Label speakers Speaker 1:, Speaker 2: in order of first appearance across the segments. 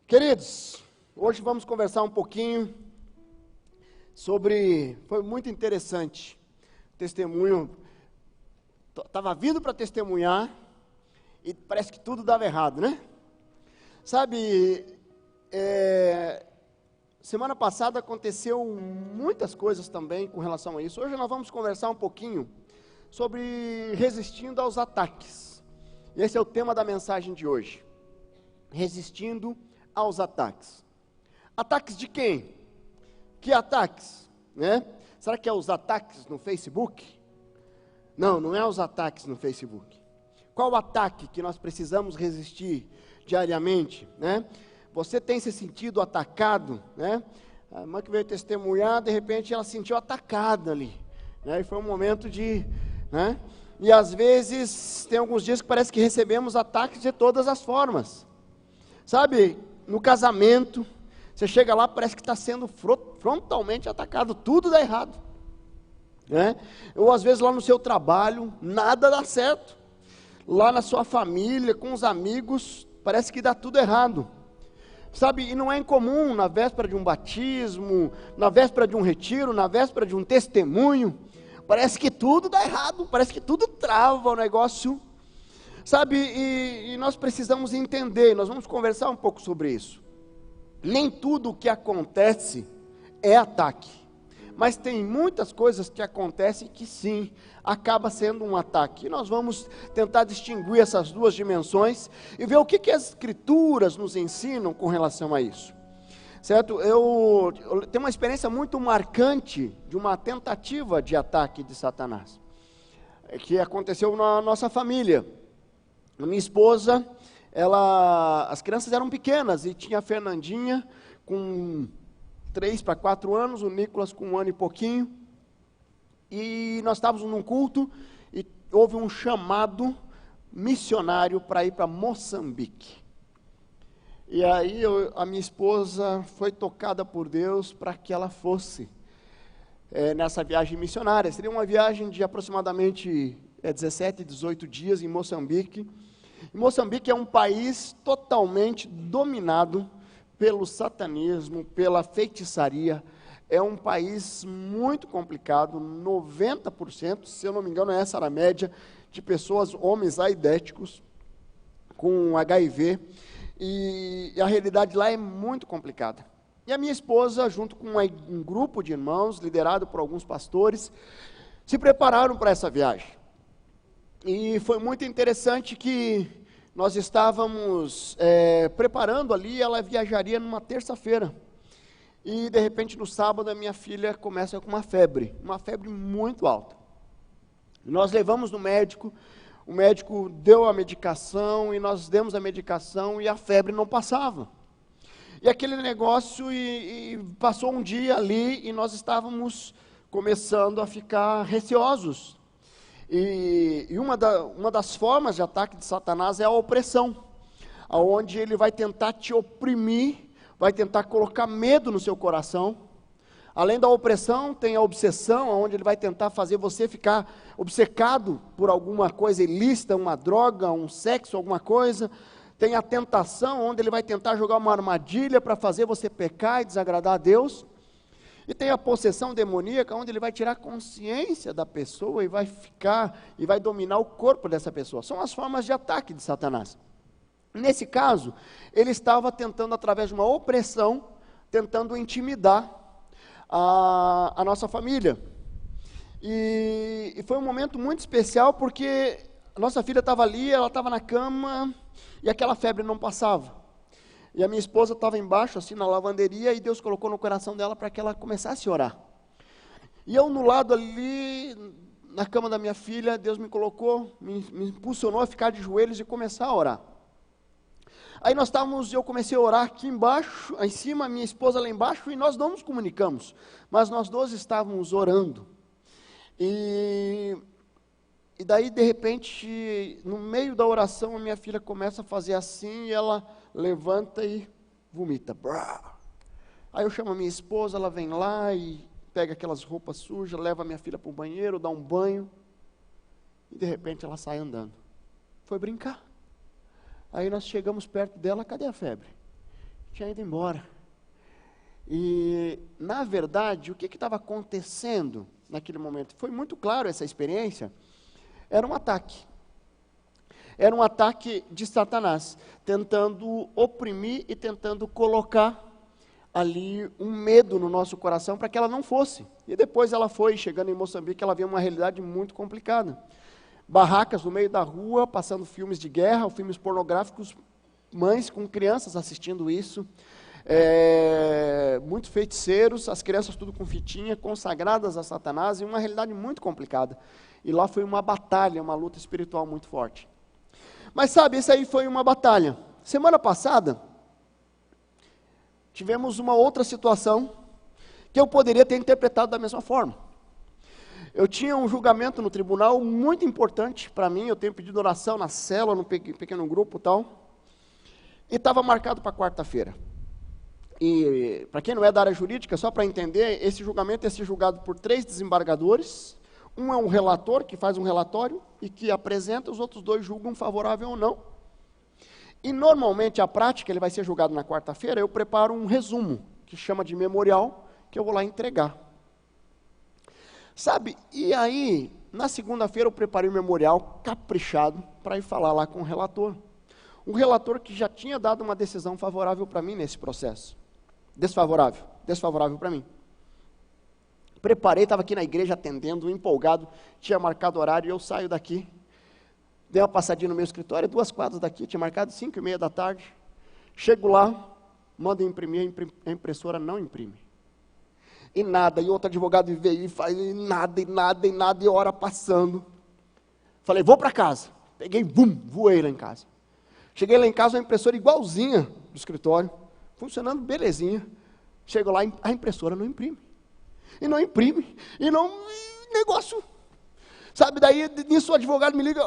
Speaker 1: Queridos, hoje vamos conversar um pouquinho sobre, foi muito interessante, testemunho, estava vindo para testemunhar e parece que tudo dava errado, né? Sabe, semana passada aconteceu muitas coisas também com relação a isso. Hoje nós vamos conversar um pouquinho sobre resistindo aos ataques. Esse é o tema da mensagem de hoje, resistindo aos ataques. Ataques de quem? Que ataques? Né? Será que é os ataques no Facebook? Não, não é os ataques no Facebook. Qual o ataque que nós precisamos resistir diariamente? Né? Você tem se sentido atacado? Né? A irmã que veio testemunhar, de repente ela se sentiu atacada ali. Né? E foi um momento de... Né? E às vezes, tem alguns dias que parece que recebemos ataques de todas as formas. Sabe, no casamento, você chega lá, parece que está sendo frontalmente atacado, tudo dá errado. Né? Ou às vezes lá no seu trabalho, nada dá certo. Lá na sua família, com os amigos, parece que dá tudo errado. Sabe, e não é incomum na véspera de um batismo, na véspera de um retiro, na véspera de um testemunho, parece que tudo dá errado, parece que tudo trava o negócio. Sabe, e nós precisamos entender, nós vamos conversar um pouco sobre isso. Nem tudo o que acontece é ataque, mas tem muitas coisas que acontecem que sim, acaba sendo um ataque. E nós vamos tentar distinguir essas duas dimensões e ver o que as Escrituras nos ensinam com relação a isso. Certo? Eu tenho uma experiência muito marcante de uma tentativa de ataque de Satanás, que aconteceu na nossa família. A minha esposa, as crianças eram pequenas e tinha a Fernandinha com 3 para 4 anos, o Nicolas com 1 ano e pouquinho, e nós estávamos num culto e houve um chamado missionário para ir para Moçambique. E aí a minha esposa foi tocada por Deus para que ela fosse nessa viagem missionária. Seria uma viagem de aproximadamente 17, 18 dias em Moçambique. E Moçambique é um país totalmente dominado pelo satanismo, pela feitiçaria. É um país muito complicado, 90%, se eu não me engano, essa era a média, de pessoas, homens aidéticos, com HIV, e a realidade lá é muito complicada. E a minha esposa, junto com um grupo de irmãos, liderado por alguns pastores, se prepararam para essa viagem. E foi muito interessante que nós estávamos preparando ali, ela viajaria numa terça-feira. E de repente no sábado a minha filha começa com uma febre muito alta. Nós levamos no médico, o médico deu a medicação e nós demos a medicação e a febre não passava. E aquele negócio, e passou um dia ali e nós estávamos começando a ficar receosos. E uma das formas de ataque de Satanás é a opressão, onde ele vai tentar te oprimir, vai tentar colocar medo no seu coração. Além da opressão, tem a obsessão, onde ele vai tentar fazer você ficar obcecado por alguma coisa ilícita, uma droga, um sexo, alguma coisa. Tem a tentação, onde ele vai tentar jogar uma armadilha para fazer você pecar e desagradar a Deus. E tem a possessão demoníaca, onde ele vai tirar a consciência da pessoa e vai dominar o corpo dessa pessoa. São as formas de ataque de Satanás. Nesse caso, ele estava tentando, através de uma opressão, tentando intimidar a nossa família. E foi um momento muito especial, porque a nossa filha estava ali, ela estava na cama, e aquela febre não passava. E a minha esposa estava embaixo, assim, na lavanderia, e Deus colocou no coração dela para que ela começasse a orar. E eu, no lado ali, na cama da minha filha, Deus me colocou, me impulsionou a ficar de joelhos e começar a orar. Aí eu comecei a orar aqui embaixo, em cima, a minha esposa lá embaixo, e nós não nos comunicamos, mas nós dois estávamos orando. E daí, de repente, no meio da oração, a minha filha começa a fazer assim, e ela levanta e vomita. Aí eu chamo a minha esposa, ela vem lá e pega aquelas roupas sujas, leva a minha filha para o banheiro, dá um banho, e de repente ela sai andando. Foi brincar. Aí nós chegamos perto dela, cadê a febre? tinha ido embora. E, na verdade, o que estava acontecendo naquele momento? Foi muito claro essa experiência. Era um ataque. Era um ataque de Satanás, tentando oprimir e tentando colocar ali um medo no nosso coração para que ela não fosse. E depois ela foi, chegando em Moçambique, ela viu uma realidade muito complicada. Barracas no meio da rua, passando filmes de guerra, filmes pornográficos, mães com crianças assistindo isso, muitos feiticeiros, as crianças tudo com fitinha, consagradas a Satanás, e uma realidade muito complicada. E lá foi uma batalha, uma luta espiritual muito forte. Mas sabe, isso aí foi uma batalha. Semana passada, tivemos uma outra situação, que eu poderia ter interpretado da mesma forma. Eu tinha um julgamento no tribunal muito importante para mim, eu tenho pedido oração na célula, no pequeno grupo e tal, e estava marcado para quarta-feira. E, para quem não é da área jurídica, só para entender, esse julgamento ia ser julgado por 3 desembargadores. Um é um relator, que faz um relatório e que apresenta, os outros 2 julgam favorável ou não. E normalmente a prática, ele vai ser julgado na quarta-feira, eu preparo um resumo, que chama de memorial, que eu vou lá entregar. Sabe, e aí, na segunda-feira eu preparei um memorial caprichado para ir falar lá com o relator. Um relator que já tinha dado uma decisão favorável para mim nesse processo. Desfavorável para mim. Preparei, estava aqui na igreja atendendo, empolgado, tinha marcado horário, e eu saio daqui, dei uma passadinha no meu escritório, 2 quadras daqui, tinha marcado 5:30 da tarde, chego lá, mando imprimir, a impressora não imprime. E nada, e outro advogado veio e faz, e nada, e hora passando. Falei, vou para casa. Peguei, voei lá em casa. Cheguei lá em casa, uma impressora igualzinha do escritório, funcionando belezinha. Chego lá, a impressora não imprime. E não imprime, negócio, sabe, daí nisso o advogado me liga,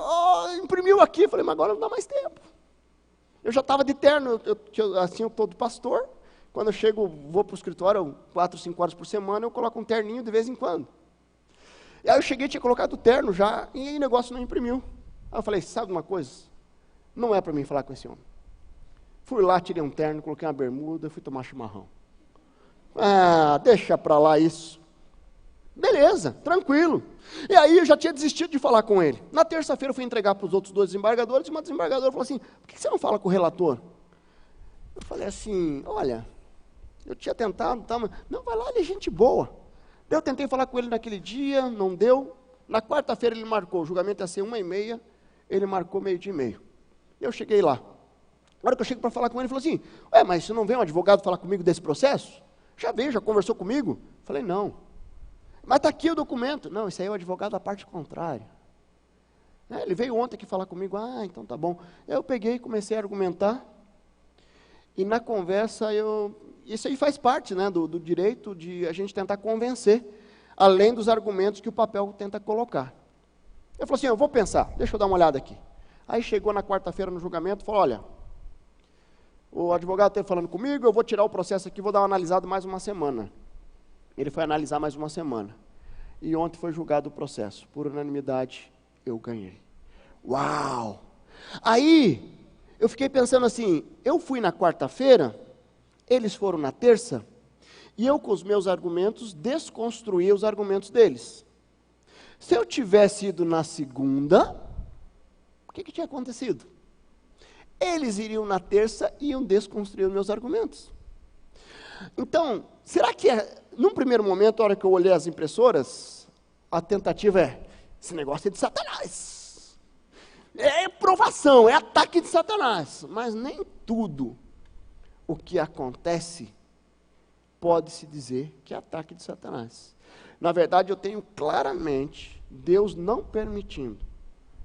Speaker 1: imprimiu aqui, falei, mas agora não dá mais tempo. Eu já estava de terno, assim eu estou de pastor, quando eu chego, vou para o escritório, 4, 5 horas por semana, eu coloco um terninho de vez em quando. E aí eu cheguei, tinha colocado o terno já, e aí o negócio não imprimiu. Aí eu falei, sabe uma coisa? Não é para mim falar com esse homem. Fui lá, tirei um terno, coloquei uma bermuda, fui tomar chimarrão. Deixa para lá isso. Beleza, tranquilo. E aí eu já tinha desistido de falar com ele. Na terça-feira eu fui entregar para os outros 2 desembargadores, e uma desembargadora falou assim, por que você não fala com o relator? Eu falei assim, olha, eu tinha tentado, mas não, vai lá, ele é gente boa. Eu tentei falar com ele naquele dia, não deu. Na quarta-feira ele marcou, o julgamento ia ser 1:30, ele marcou 12:30. Eu cheguei lá. Na hora que eu chego para falar com ele, ele falou assim, mas você não vem um advogado falar comigo desse processo? Já veio, já conversou comigo? Falei, não. Mas está aqui o documento. Não, esse aí é o advogado da parte contrária. Ele veio ontem aqui falar comigo, então tá bom. Eu peguei e comecei a argumentar, e na conversa, isso aí faz parte, né, do direito de a gente tentar convencer, além dos argumentos que o papel tenta colocar. Eu falei assim, eu vou pensar, deixa eu dar uma olhada aqui. Aí chegou na quarta-feira no julgamento, falou, olha, o advogado está falando comigo, eu vou tirar o processo aqui, vou dar uma analisada mais uma semana. Ele foi analisar mais uma semana. E ontem foi julgado o processo. Por unanimidade, eu ganhei. Uau! Aí, eu fiquei pensando assim, eu fui na quarta-feira, eles foram na terça, e eu com os meus argumentos, desconstruí os argumentos deles. Se eu tivesse ido na segunda, o que tinha acontecido? Eles iriam na terça e iam desconstruir os meus argumentos. Então, será que num primeiro momento, a hora que eu olhei as impressoras, a tentativa esse negócio é de Satanás. É provação, é ataque de Satanás. Mas nem tudo o que acontece pode-se dizer que é ataque de Satanás. Na verdade, eu tenho claramente Deus não permitindo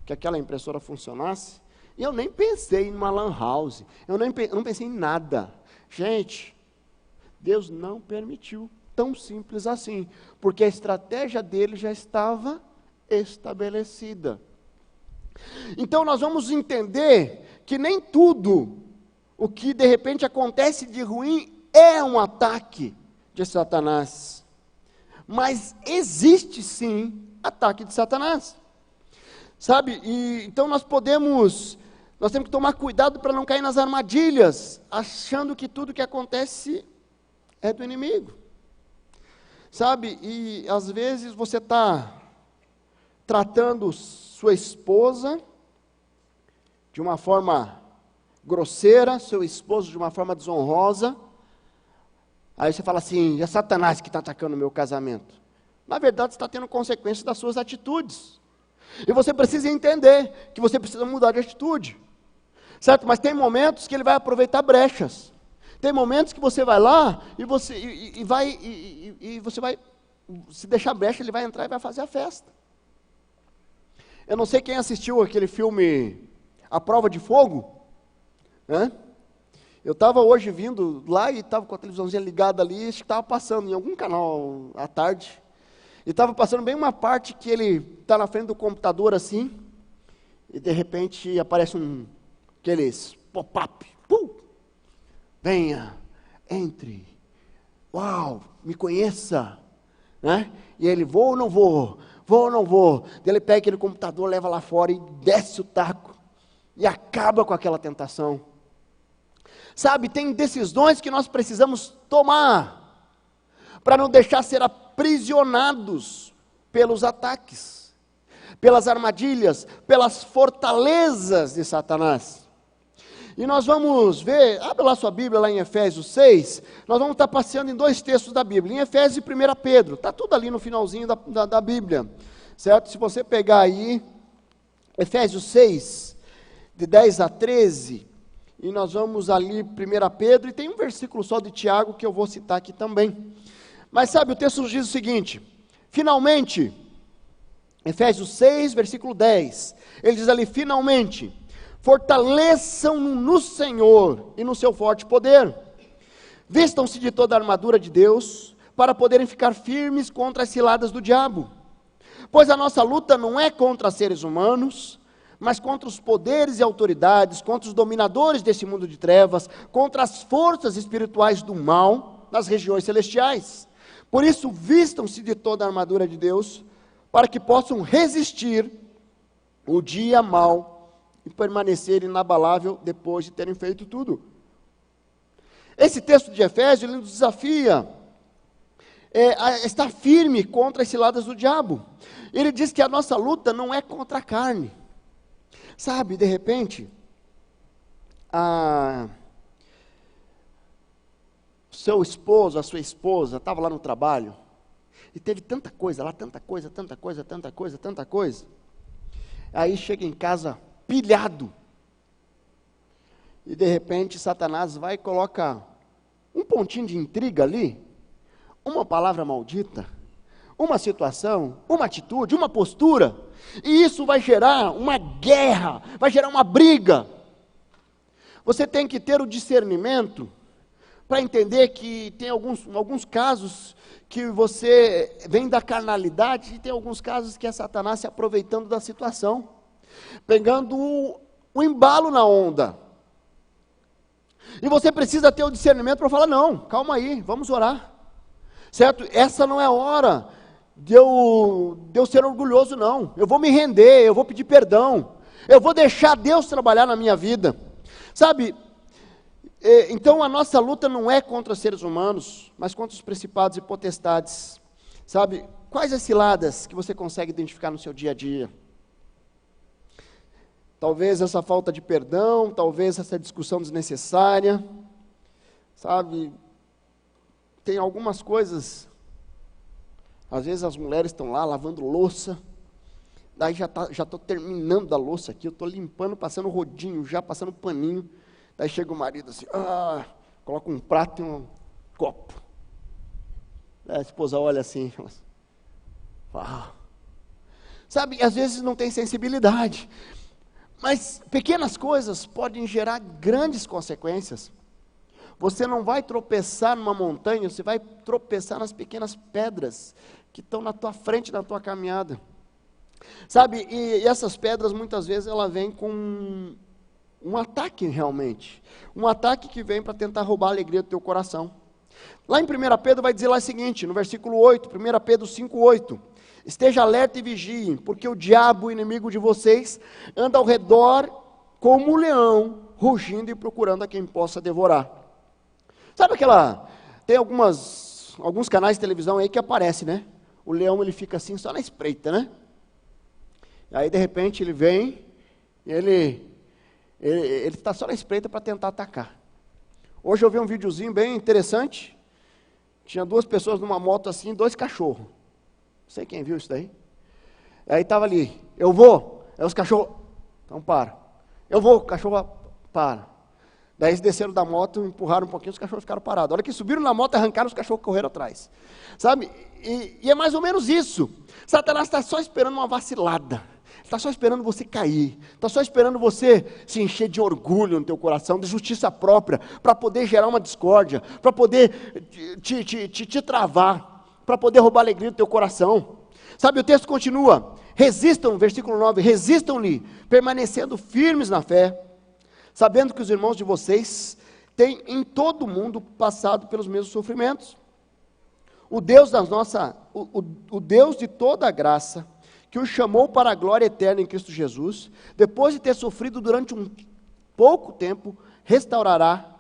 Speaker 1: que aquela impressora funcionasse, e eu nem pensei em uma lan house, eu não pensei em nada. Gente, Deus não permitiu, tão simples assim, porque a estratégia dele já estava estabelecida. Então nós vamos entender que nem tudo o que de repente acontece de ruim é um ataque de Satanás, mas existe sim ataque de Satanás, sabe? E então nós podemos Nós temos que tomar cuidado para não cair nas armadilhas, achando que tudo que acontece é do inimigo. Sabe, e às vezes você está tratando sua esposa de uma forma grosseira, seu esposo de uma forma desonrosa, aí você fala assim, é Satanás que está atacando o meu casamento. Na verdade, você está tendo consequências das suas atitudes. E você precisa entender que você precisa mudar de atitude. Certo? Mas tem momentos que ele vai aproveitar brechas. Tem momentos que você vai lá e você vai, se deixar brecha, ele vai entrar e vai fazer a festa. Eu não sei quem assistiu aquele filme A Prova de Fogo, né? Eu estava hoje vindo lá e estava com a televisãozinha ligada ali, acho que estava passando em algum canal à tarde, e estava passando bem uma parte que ele está na frente do computador assim, e de repente aparece aqueles pop-up, venha, entre, uau, me conheça, né? E ele, vou ou não vou? Vou ou não vou? Daí ele pega aquele computador, leva lá fora e desce o taco, e acaba com aquela tentação. Sabe, tem decisões que nós precisamos tomar, para não deixar ser aprisionados pelos ataques, pelas armadilhas, pelas fortalezas de Satanás. E nós vamos ver, abre lá sua Bíblia, lá em Efésios 6, nós vamos estar passeando em 2 textos da Bíblia, em Efésios e 1 Pedro, está tudo ali no finalzinho da Bíblia, certo? Se você pegar aí, Efésios 6, de 10 a 13, e nós vamos ali, 1 Pedro, e tem um versículo só de Tiago que eu vou citar aqui também. Mas sabe, o texto diz o seguinte, finalmente, Efésios 6, versículo 10, ele diz ali, finalmente, fortaleçam no Senhor e no seu forte poder, vistam-se de toda a armadura de Deus, para poderem ficar firmes contra as ciladas do diabo, pois a nossa luta não é contra seres humanos, mas contra os poderes e autoridades, contra os dominadores desse mundo de trevas, contra as forças espirituais do mal nas regiões celestiais. Por isso, vistam-se de toda a armadura de Deus, para que possam resistir o dia mau e permanecer inabalável depois de terem feito tudo. Esse texto de Efésios, ele nos desafia a estar firme contra as ciladas do diabo. Ele diz que a nossa luta não é contra a carne. Sabe, de repente, seu esposo, a sua esposa, estava lá no trabalho, e teve tanta coisa lá, tanta coisa. Aí chega em casa pilhado, e de repente Satanás vai e coloca um pontinho de intriga ali, uma palavra maldita, uma situação, uma atitude, uma postura, e isso vai gerar uma guerra, vai gerar uma briga. Você tem que ter o discernimento para entender que tem alguns casos que você vem da carnalidade, e tem alguns casos que é Satanás se aproveitando da situação, pegando o embalo na onda. E você precisa ter o discernimento para falar, não, calma aí, vamos orar. Certo? Essa não é a hora de eu ser orgulhoso, não. Eu vou me render, eu vou pedir perdão. Eu vou deixar Deus trabalhar na minha vida. Sabe, então a nossa luta não é contra seres humanos, mas contra os principados e potestades. Sabe, quais as ciladas que você consegue identificar no seu dia a dia? Talvez essa falta de perdão, talvez essa discussão desnecessária, sabe, tem algumas coisas, às vezes as mulheres estão lá lavando louça, daí já estou terminando a louça aqui, eu estou limpando, passando rodinho, já passando paninho, daí chega o marido assim, coloca um prato e um copo, daí a esposa olha assim, fala assim, uau. Sabe, às vezes não tem sensibilidade, mas pequenas coisas podem gerar grandes consequências. Você não vai tropeçar numa montanha, você vai tropeçar nas pequenas pedras que estão na tua frente, na tua caminhada. Sabe, e essas pedras muitas vezes ela vem com um ataque realmente. Um ataque que vem para tentar roubar a alegria do teu coração. Lá em 1 Pedro vai dizer lá o seguinte, no versículo 8, 1 Pedro 5:8. Esteja alerta e vigiem, porque o diabo, o inimigo de vocês, anda ao redor como um leão, rugindo e procurando a quem possa devorar. Sabe tem alguns canais de televisão aí que aparece, né? O leão, ele fica assim, só na espreita, né? Aí, de repente, ele vem, e ele está só na espreita para tentar atacar. Hoje eu vi um videozinho bem interessante. Tinha 2 pessoas numa moto assim, 2 cachorros. Não sei quem viu isso daí. Aí estava ali, eu vou. Aí os cachorros, então para. Eu vou, o cachorro para. Daí eles desceram da moto, empurraram um pouquinho, os cachorros ficaram parados. A hora que subiram na moto, arrancaram, os cachorros correram atrás. Sabe? E é mais ou menos isso. Satanás está só esperando uma vacilada. Está só esperando você cair. Está só esperando você se encher de orgulho no teu coração, de justiça própria, para poder gerar uma discórdia, para poder te travar, para poder roubar a alegria do teu coração. Sabe, o texto continua. Resistam, versículo 9, resistam-lhe, permanecendo firmes na fé, sabendo que os irmãos de vocês têm em todo o mundo passado pelos mesmos sofrimentos. O Deus o Deus de toda a graça, que os chamou para a glória eterna em Cristo Jesus, depois de ter sofrido durante um pouco tempo, restaurará,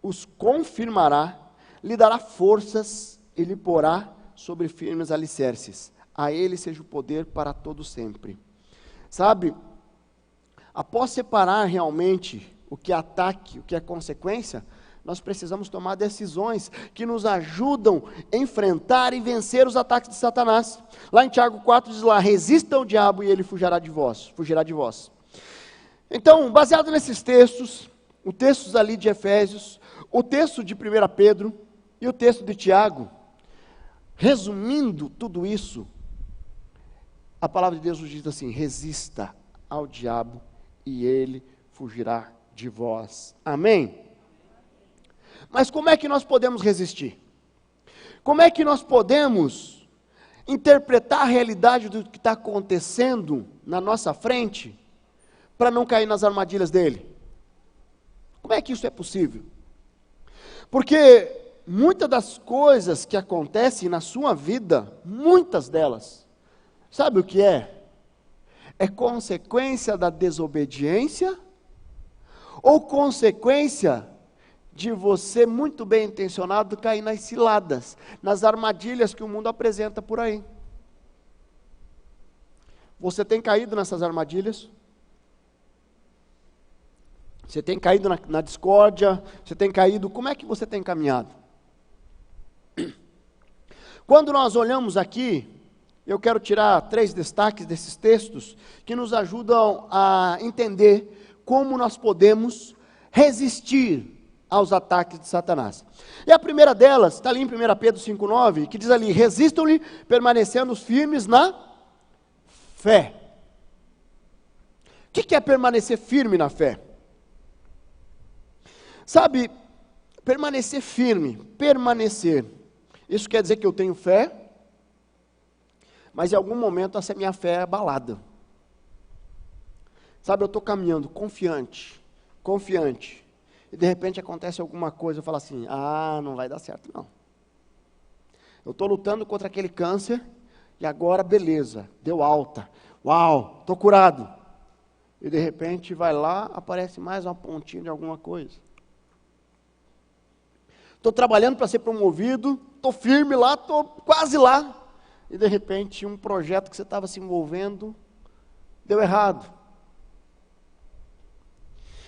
Speaker 1: os confirmará, lhe dará forças e lhe porá sobre firmes alicerces. A ele seja o poder para todo sempre. Sabe, após separar realmente o que é ataque, o que é consequência, nós precisamos tomar decisões que nos ajudam a enfrentar e vencer os ataques de Satanás. Lá em Tiago 4 diz lá, resista ao diabo e ele fugirá de vós. Então, baseado nesses textos, os textos ali de Efésios, o texto de 1 Pedro e o texto de Tiago, resumindo tudo isso, a palavra de Deus nos diz assim, resista ao diabo e ele fugirá de vós. Amém? Mas como é que nós podemos resistir? Como é que nós podemos interpretar a realidade do que está acontecendo na nossa frente, para não cair nas armadilhas dele? Como é que isso é possível? Porque muitas das coisas que acontecem na sua vida, muitas delas, sabe o que é? É consequência da desobediência, ou consequência de você, muito bem intencionado, cair nas ciladas, nas armadilhas que o mundo apresenta por aí. Você tem caído nessas armadilhas? Você tem caído na discórdia? Você tem caído, como é que você tem caminhado? Quando nós olhamos aqui, eu quero tirar 3 destaques desses textos, que nos ajudam a entender como nós podemos resistir aos ataques de Satanás. E a primeira delas, está ali em 1 Pedro 5,9, que diz ali, resistam-lhe, permanecendo firmes na fé. O que é permanecer firme na fé? Sabe, permanecer firme, isso quer dizer que eu tenho fé, mas em algum momento essa minha fé é abalada. Sabe, eu estou caminhando confiante, e de repente acontece alguma coisa, eu falo assim, não vai dar certo não. Eu estou lutando contra aquele câncer, e agora beleza, deu alta, uau, estou curado. E de repente vai lá, aparece mais uma pontinha de alguma coisa. Estou trabalhando para ser promovido, estou firme lá, estou quase lá. E de repente um projeto que você estava se envolvendo, deu errado.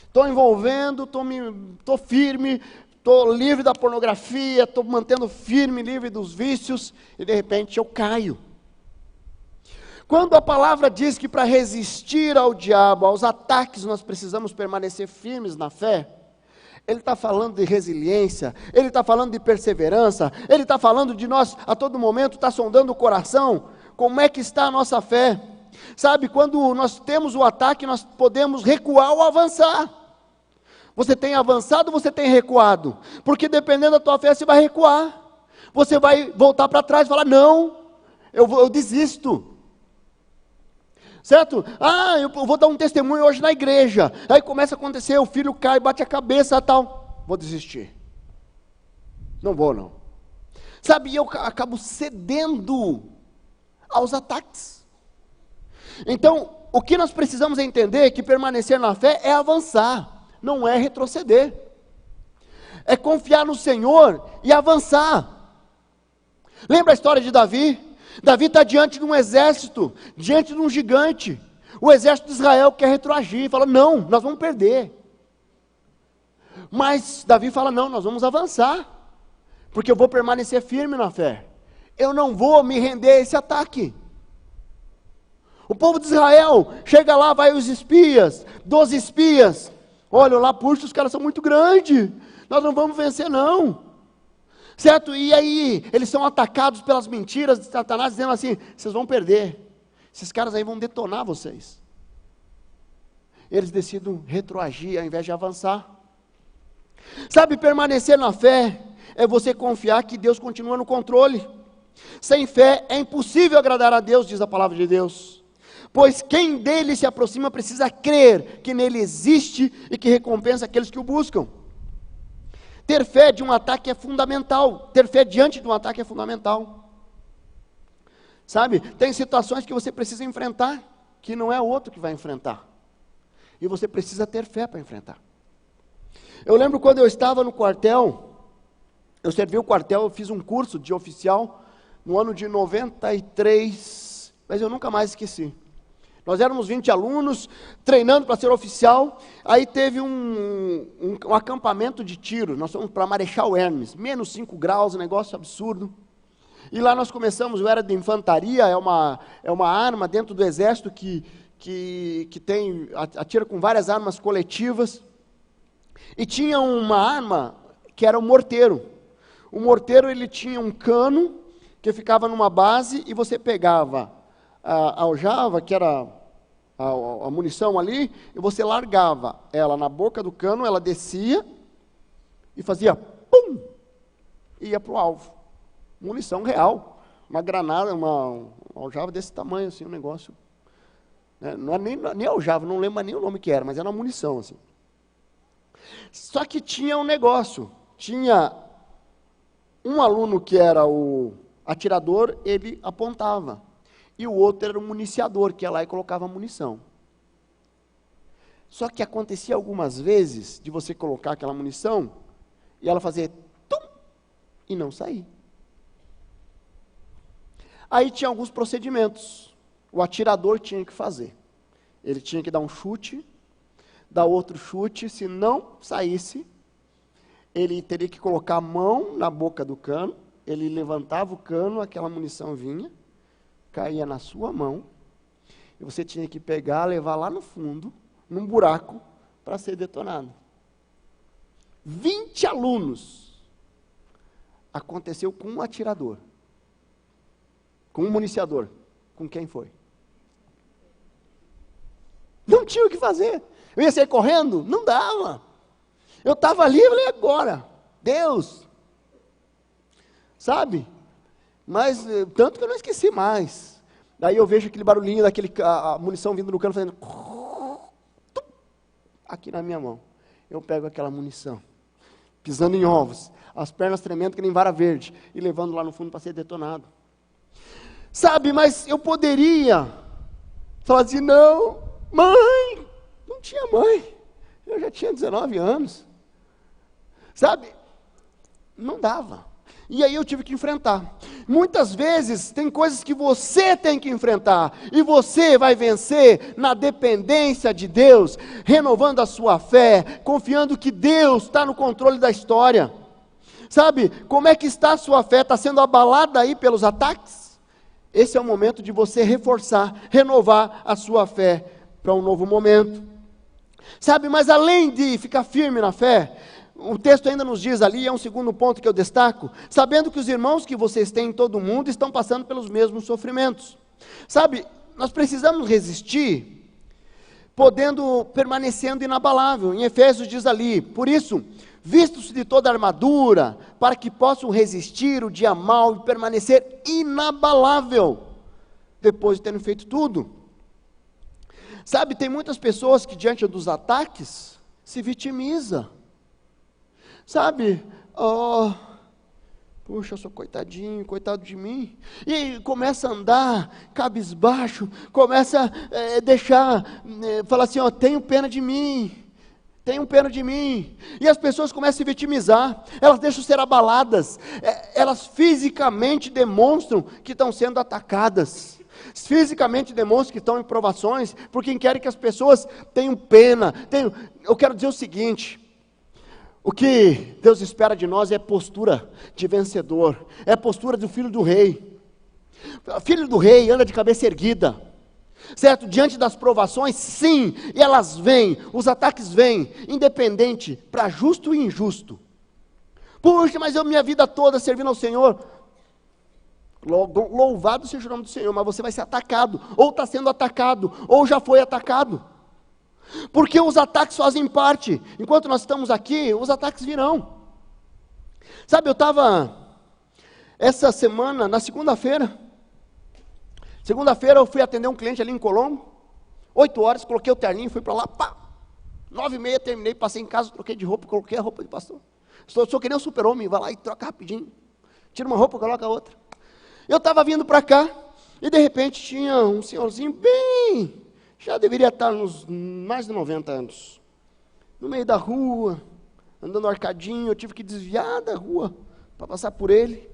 Speaker 1: Estou envolvendo, estou firme, estou livre da pornografia, estou mantendo firme, livre dos vícios, e de repente eu caio. Quando a palavra diz que para resistir ao diabo, aos ataques, nós precisamos permanecer firmes na fé, ele está falando de resiliência, ele está falando de perseverança, ele está falando de nós, a todo momento, está sondando o coração, como é que está a nossa fé. Sabe, quando nós temos o ataque, nós podemos recuar ou avançar. Você tem avançado, você tem recuado, porque dependendo da tua fé, você vai recuar, você vai voltar para trás e falar, não, eu desisto. Certo? Eu vou dar um testemunho hoje na igreja. Aí começa a acontecer, o filho cai, bate a cabeça, tal. Vou desistir. Não vou, não. Sabe, eu acabo cedendo aos ataques. Então, o que nós precisamos entender é que permanecer na fé é avançar, não é retroceder. É confiar no Senhor e avançar. Lembra a história de Davi? Davi está diante de um exército, diante de um gigante. O exército de Israel quer retroagir, fala, não, nós vamos perder. Mas Davi fala, não, nós vamos avançar, porque eu vou permanecer firme na fé. Eu não vou me render a esse ataque. O povo de Israel, chega lá, vai os espias, 12 espias, olha lá, puxa, os caras são muito grandes, nós não vamos vencer não. Certo? E aí, eles são atacados pelas mentiras de Satanás, dizendo assim, vocês vão perder, esses caras aí vão detonar vocês. Eles decidem retroagir ao invés de avançar. Sabe, permanecer na fé é você confiar que Deus continua no controle. Sem fé é impossível agradar a Deus, diz a palavra de Deus. Pois quem dele se aproxima precisa crer que nele existe e que recompensa aqueles que o buscam. Ter fé de um ataque é fundamental. Ter fé diante de um ataque é fundamental. Sabe, tem situações que você precisa enfrentar, que não é outro que vai enfrentar. E você precisa ter fé para enfrentar. Eu lembro quando eu estava no quartel, eu servi o quartel, eu fiz um curso de oficial no ano de 93, mas eu nunca mais esqueci. Nós éramos 20 alunos, treinando para ser oficial, aí teve um acampamento de tiro, nós fomos para Marechal Hermes, menos 5 graus, um negócio absurdo. E lá nós começamos, eu era de infantaria, é uma arma dentro do exército que atira com várias armas coletivas. E tinha uma arma que era o morteiro. O morteiro, ele tinha um cano que ficava numa base e você pegava a aljava, que era a munição ali, e você largava ela na boca do cano, ela descia e fazia pum, e ia para o alvo. Munição real, uma granada, uma aljava desse tamanho, assim, um negócio. Não é nem aljava, não lembro nem o nome que era, mas era uma munição, assim. Só que tinha um negócio, tinha um aluno que era o atirador, ele apontava, e o outro era o municiador, que ia lá e colocava munição. Só que acontecia algumas vezes de você colocar aquela munição, e ela fazer tum, e não sair. Aí tinha alguns procedimentos, o atirador tinha que fazer, ele tinha que dar um chute, dar outro chute, se não saísse, ele teria que colocar a mão na boca do cano, ele levantava o cano, aquela munição vinha, caía na sua mão, e você tinha que pegar, levar lá no fundo, num buraco, para ser detonado. 20 alunos. Aconteceu com um atirador, com um municiador. Com quem foi? Não tinha o que fazer. Eu ia sair correndo? Não dava. Eu estava ali, eu falei, agora, Deus. Sabe? Mas, tanto que eu não esqueci mais. Daí eu vejo aquele barulhinho, a munição vindo do cano, fazendo... aqui na minha mão. Eu pego aquela munição, pisando em ovos, as pernas tremendo que nem vara verde, e levando lá no fundo para ser detonado. Sabe, mas eu poderia falar assim, não, mãe, não tinha mãe, eu já tinha 19 anos, sabe, não dava, e aí eu tive que enfrentar. Muitas vezes tem coisas que você tem que enfrentar, e você vai vencer na dependência de Deus, renovando a sua fé, confiando que Deus está no controle da história. Sabe, como é que está a sua fé? Está sendo abalada aí pelos ataques? Esse é o momento de você reforçar, renovar a sua fé para um novo momento. Sabe, mas além de ficar firme na fé, o texto ainda nos diz ali, é um segundo ponto que eu destaco, sabendo que os irmãos que vocês têm em todo o mundo estão passando pelos mesmos sofrimentos. Sabe, nós precisamos resistir, permanecendo inabalável. Em Efésios diz ali, por isso, vistos de toda a armadura, para que possam resistir o dia mau e permanecer inabalável, depois de terem feito tudo. Sabe, tem muitas pessoas que diante dos ataques, se vitimizam. Sabe, Puxa, eu sou coitadinho, coitado de mim. E começa a andar cabisbaixo, começa a falar assim, ó, tenho pena de mim. Tenham pena de mim. E as pessoas começam a se vitimizar, elas deixam ser abaladas, elas fisicamente demonstram que estão sendo atacadas, fisicamente demonstram que estão em provações, porque querem que as pessoas tenham pena. Eu quero dizer o seguinte: o que Deus espera de nós é postura de vencedor, é a postura do filho do rei. O filho do rei anda de cabeça erguida, certo? Diante das provações, sim, elas vêm, os ataques vêm, independente, para justo e injusto. Puxa, mas eu minha vida toda servindo ao Senhor, louvado seja o nome do Senhor, mas você vai ser atacado, ou está sendo atacado, ou já foi atacado, porque os ataques fazem parte. Enquanto nós estamos aqui, os ataques virão. Sabe, eu estava, essa semana, na segunda-feira eu fui atender um cliente ali em Colombo, 8 horas, coloquei o terninho, fui para lá, pá, 9h30 terminei, passei em casa, troquei de roupa, coloquei a roupa de pastor. Sou que nem um super-homem, vai lá e troca rapidinho, tira uma roupa, coloca a outra. Eu estava vindo para cá, e de repente tinha um senhorzinho bem, já deveria estar nos mais de 90 anos, no meio da rua, andando arcadinho, eu tive que desviar da rua, para passar por ele.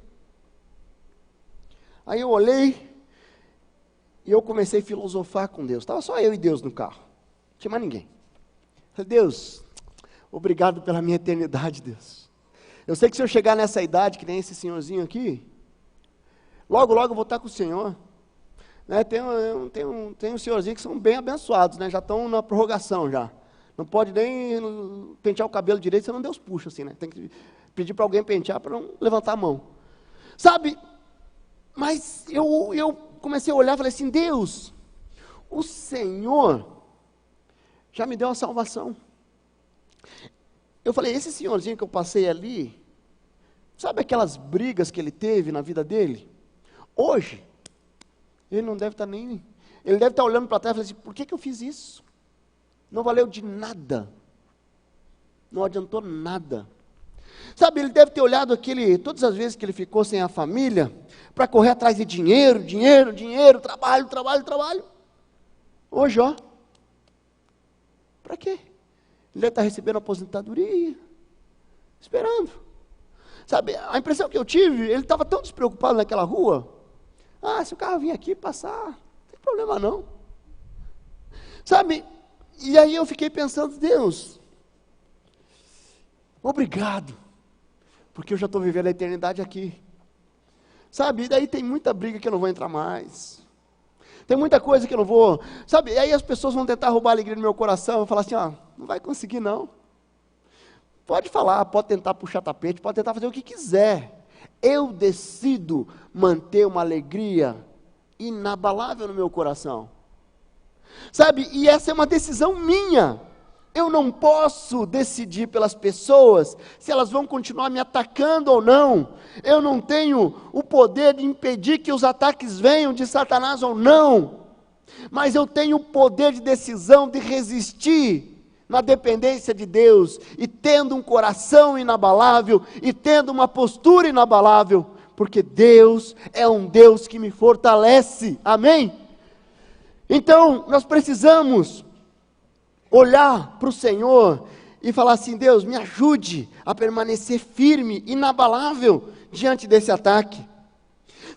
Speaker 1: Aí eu olhei, e eu comecei a filosofar com Deus. Estava só eu e Deus no carro. Não tinha mais ninguém. Falei, Deus, obrigado pela minha eternidade, Deus. Eu sei que se eu chegar nessa idade, que nem esse senhorzinho aqui, logo eu vou estar com o Senhor. Né? Tem um senhorzinho que são bem abençoados, né? Já estão na prorrogação já. Não pode nem pentear o cabelo direito, senão Deus puxa assim, né? Tem que pedir para alguém pentear para não levantar a mão. Sabe, mas eu comecei a olhar e falei assim, Deus, o Senhor já me deu a salvação. Eu falei, esse senhorzinho que eu passei ali, sabe aquelas brigas que ele teve na vida dele? Hoje, ele não deve estar nem, ele deve estar olhando para trás e falando assim, por que eu fiz isso? Não valeu de nada, não adiantou nada. Sabe, ele deve ter olhado todas as vezes que ele ficou sem a família, para correr atrás de dinheiro, trabalho. Hoje, ó, para quê? Ele deve estar recebendo aposentadoria, esperando. Sabe, a impressão que eu tive, ele estava tão despreocupado naquela rua, se o carro vir aqui passar, não tem problema não. Sabe, e aí eu fiquei pensando, Deus, obrigado, porque eu já estou vivendo a eternidade aqui. Sabe, e daí tem muita briga que eu não vou entrar mais. Tem muita coisa que eu não vou, sabe, e aí as pessoas vão tentar roubar a alegria do meu coração, eu vou falar assim, não vai conseguir não. Pode falar, pode tentar puxar tapete, pode tentar fazer o que quiser. Eu decido manter uma alegria inabalável no meu coração. Sabe, e essa é uma decisão minha. Eu não posso decidir pelas pessoas se elas vão continuar me atacando ou não. Eu não tenho o poder de impedir que os ataques venham de Satanás ou não. Mas eu tenho o poder de decisão de resistir na dependência de Deus, e tendo um coração inabalável, e tendo uma postura inabalável, porque Deus é um Deus que me fortalece, amém? Então, nós precisamos olhar para o Senhor, e falar assim, Deus, me ajude a permanecer firme, inabalável, diante desse ataque.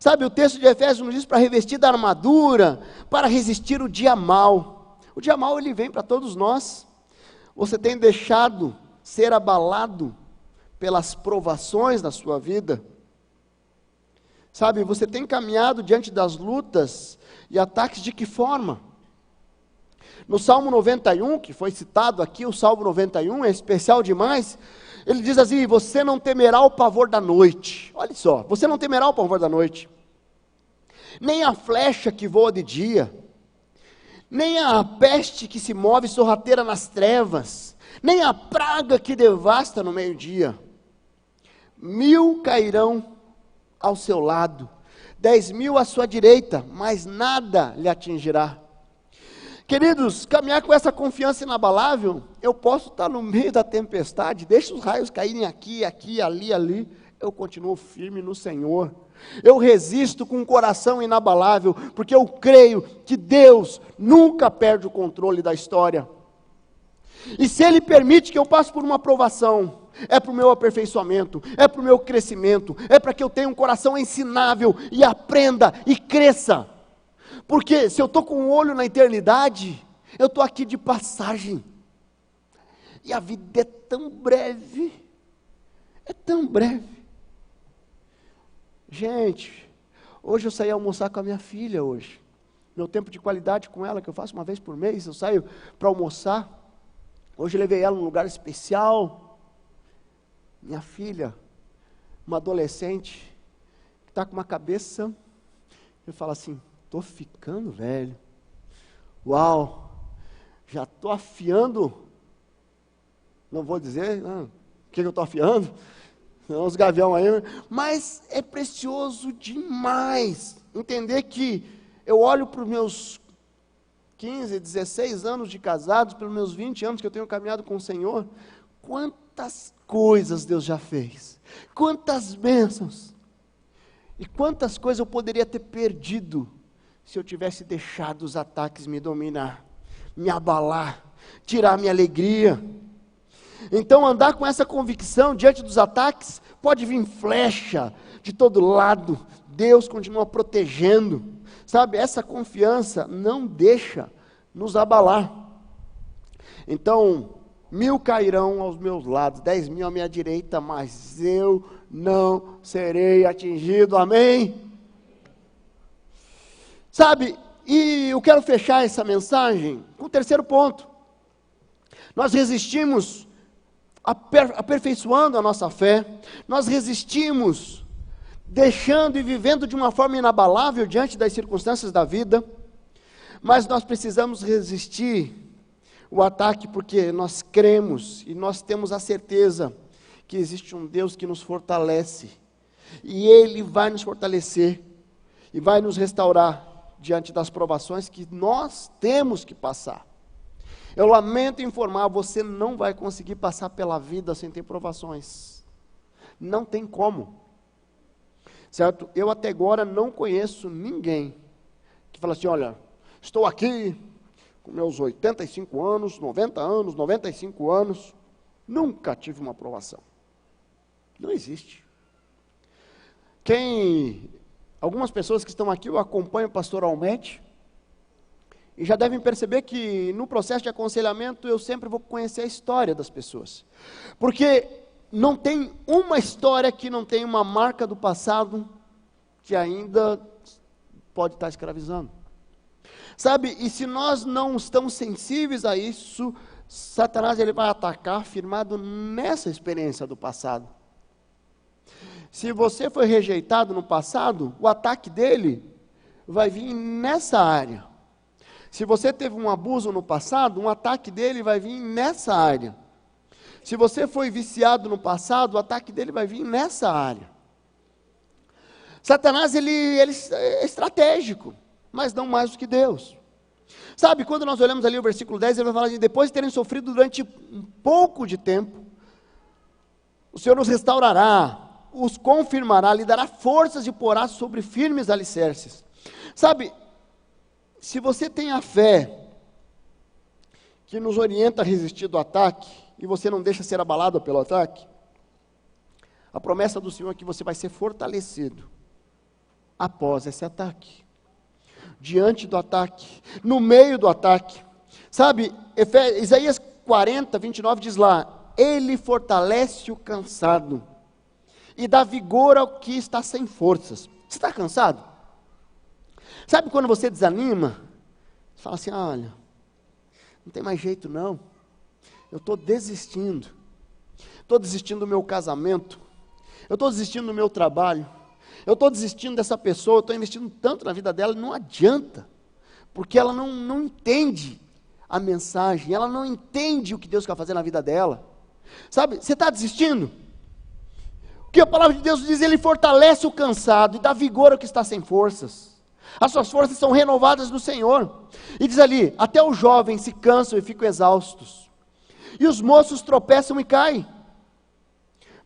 Speaker 1: Sabe, o texto de Efésios nos diz para revestir da armadura, para resistir o dia mau. O dia mau, ele vem para todos nós. Você tem deixado ser abalado pelas provações da sua vida? Sabe, você tem caminhado diante das lutas e ataques de que forma? No Salmo 91, que foi citado aqui, o Salmo 91 é especial demais, ele diz assim, você não temerá o pavor da noite. Olha só, você não temerá o pavor da noite, nem a flecha que voa de dia, nem a peste que se move sorrateira nas trevas, nem a praga que devasta no meio-dia. 1000 cairão ao seu lado, 10.000 à sua direita, mas nada lhe atingirá. Queridos, caminhar com essa confiança inabalável, eu posso estar no meio da tempestade, deixa os raios caírem aqui, ali, eu continuo firme no Senhor. Eu resisto com um coração inabalável, porque eu creio que Deus nunca perde o controle da história. E se Ele permite que eu passe por uma provação, é para o meu aperfeiçoamento, é para o meu crescimento, é para que eu tenha um coração ensinável e aprenda e cresça. Porque se eu estou com um olho na eternidade, eu estou aqui de passagem. E a vida é tão breve, é tão breve. Gente, hoje eu saí almoçar com a minha filha hoje. Meu tempo de qualidade com ela, que eu faço uma vez por mês, eu saio para almoçar. Hoje eu levei ela num lugar especial. Minha filha, uma adolescente, que está com uma cabeça, eu falo assim, estou ficando velho. Uau, já estou afiando, não vou dizer o que eu estou afiando, os gavião aí, mas é precioso demais entender que eu olho para os meus 15, 16 anos de casados, pelos meus 20 anos que eu tenho caminhado com o Senhor, quantas coisas Deus já fez, quantas bênçãos, e quantas coisas eu poderia ter perdido, se eu tivesse deixado os ataques me dominar, me abalar, tirar minha alegria. Então andar com essa convicção diante dos ataques, pode vir flecha de todo lado, Deus continua protegendo, sabe, essa confiança não deixa nos abalar. Então, 1000 cairão aos meus lados, 10.000 à minha direita, mas eu não serei atingido, amém? Sabe, e eu quero fechar essa mensagem com o terceiro ponto. Nós resistimos aperfeiçoando a nossa fé, nós resistimos deixando e vivendo de uma forma inabalável diante das circunstâncias da vida, mas nós precisamos resistir o ataque porque nós cremos e nós temos a certeza que existe um Deus que nos fortalece, e Ele vai nos fortalecer e vai nos restaurar diante das provações que nós temos que passar. Eu lamento informar, você não vai conseguir passar pela vida sem ter provações. Não tem como. Certo? Eu até agora não conheço ninguém que fala assim, olha, estou aqui com meus 85 anos, 90 anos, 95 anos, nunca tive uma provação. Não existe. Algumas pessoas que estão aqui, eu acompanho pastoralmente, e já devem perceber que no processo de aconselhamento eu sempre vou conhecer a história das pessoas. Porque não tem uma história que não tem uma marca do passado que ainda pode estar escravizando. Sabe, e se nós não estamos sensíveis a isso, Satanás ele vai atacar firmado nessa experiência do passado. Se você foi rejeitado no passado, o ataque dele vai vir nessa área. Se você teve um abuso no passado, um ataque dele vai vir nessa área. Se você foi viciado no passado, o ataque dele vai vir nessa área. Satanás, ele é estratégico, mas não mais do que Deus. Sabe, quando nós olhamos ali o versículo 10, ele vai falar assim, depois de terem sofrido durante um pouco de tempo, o Senhor nos restaurará, os confirmará, lhe dará forças e porá sobre firmes alicerces. Sabe, se você tem a fé que nos orienta a resistir do ataque, e você não deixa ser abalado pelo ataque, a promessa do Senhor é que você vai ser fortalecido após esse ataque, diante do ataque, no meio do ataque. Sabe, Isaías 40, 29 diz lá, Ele fortalece o cansado, e dá vigor ao que está sem forças. Você está cansado? Sabe quando você desanima? Você fala assim, olha, não tem mais jeito não, eu estou desistindo do meu casamento, eu estou desistindo do meu trabalho, eu estou desistindo dessa pessoa, eu estou investindo tanto na vida dela, não adianta, porque ela não entende a mensagem, ela não entende o que Deus quer fazer na vida dela. Sabe, você está desistindo? O que a palavra de Deus diz, Ele fortalece o cansado e dá vigor ao que está sem forças. As suas forças são renovadas no Senhor. E diz ali, até os jovens se cansam e ficam exaustos, e os moços tropeçam e caem.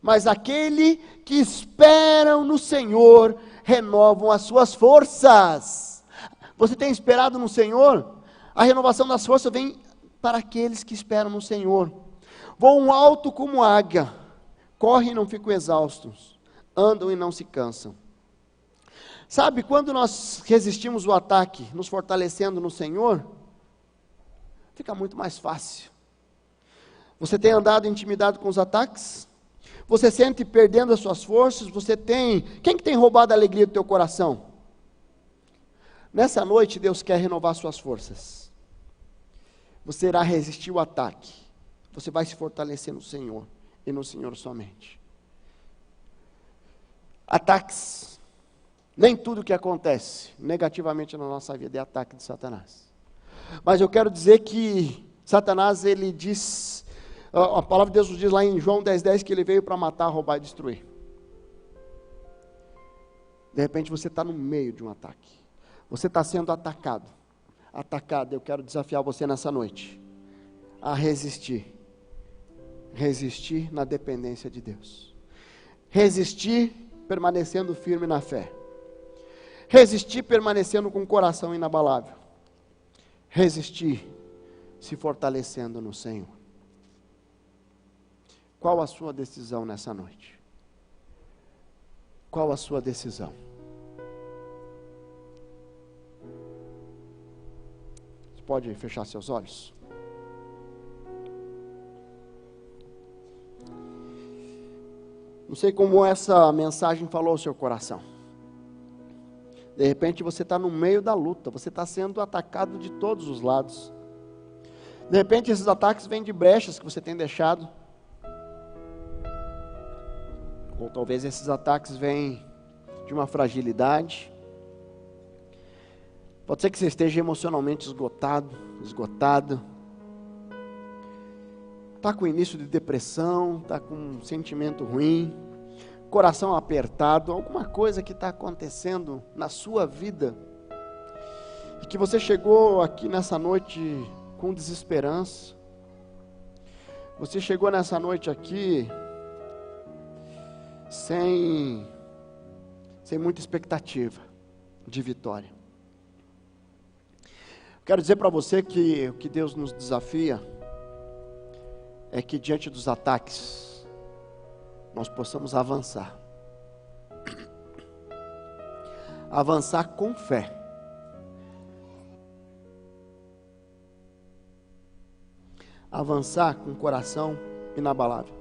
Speaker 1: Mas aquele que esperam no Senhor renovam as suas forças. Você tem esperado no Senhor? A renovação das forças vem para aqueles que esperam no Senhor. Voam alto como águia, correm e não ficam exaustos, andam e não se cansam. Sabe, quando nós resistimos o ataque, nos fortalecendo no Senhor, fica muito mais fácil. Você tem andado intimidado com os ataques? Você sente perdendo as suas forças? Quem que tem roubado a alegria do teu coração? Nessa noite, Deus quer renovar suas forças. Você irá resistir o ataque. Você vai se fortalecer no Senhor, e no Senhor somente. Ataques. Nem tudo que acontece negativamente na nossa vida é ataque de Satanás. Mas eu quero dizer que Satanás, ele diz, a palavra de Deus nos diz lá em João 10:10 que ele veio para matar, roubar e destruir. De repente você está no meio de um ataque. Você está sendo atacado. Eu quero desafiar você nessa noite a resistir. Resistir na dependência de Deus. Resistir permanecendo firme na fé. Resistir permanecendo com o coração inabalável. Resistir se fortalecendo no Senhor. Qual a sua decisão nessa noite? Qual a sua decisão? Você pode fechar seus olhos? Não sei como essa mensagem falou ao seu coração. De repente você está no meio da luta, você está sendo atacado de todos os lados. De repente esses ataques vêm de brechas que você tem deixado. Ou talvez esses ataques vêm de uma fragilidade. Pode ser que você esteja emocionalmente esgotado. Está com início de depressão, está com um sentimento ruim, coração apertado, alguma coisa que está acontecendo na sua vida, e que você chegou aqui nessa noite com desesperança, você chegou nessa noite aqui sem muita expectativa de vitória. Quero dizer para você que o que Deus nos desafia é que diante dos ataques, nós possamos avançar. Avançar com fé. Avançar com o coração inabalável.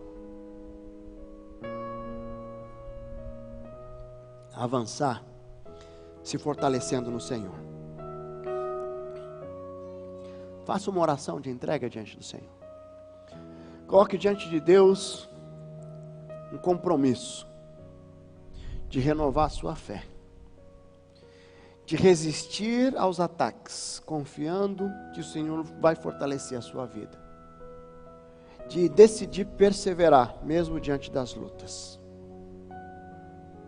Speaker 1: Avançar se fortalecendo no Senhor. Faça uma oração de entrega diante do Senhor. Coloque diante de Deus um compromisso de renovar a sua fé, de resistir aos ataques, confiando que o Senhor vai fortalecer a sua vida, de decidir perseverar mesmo diante das lutas.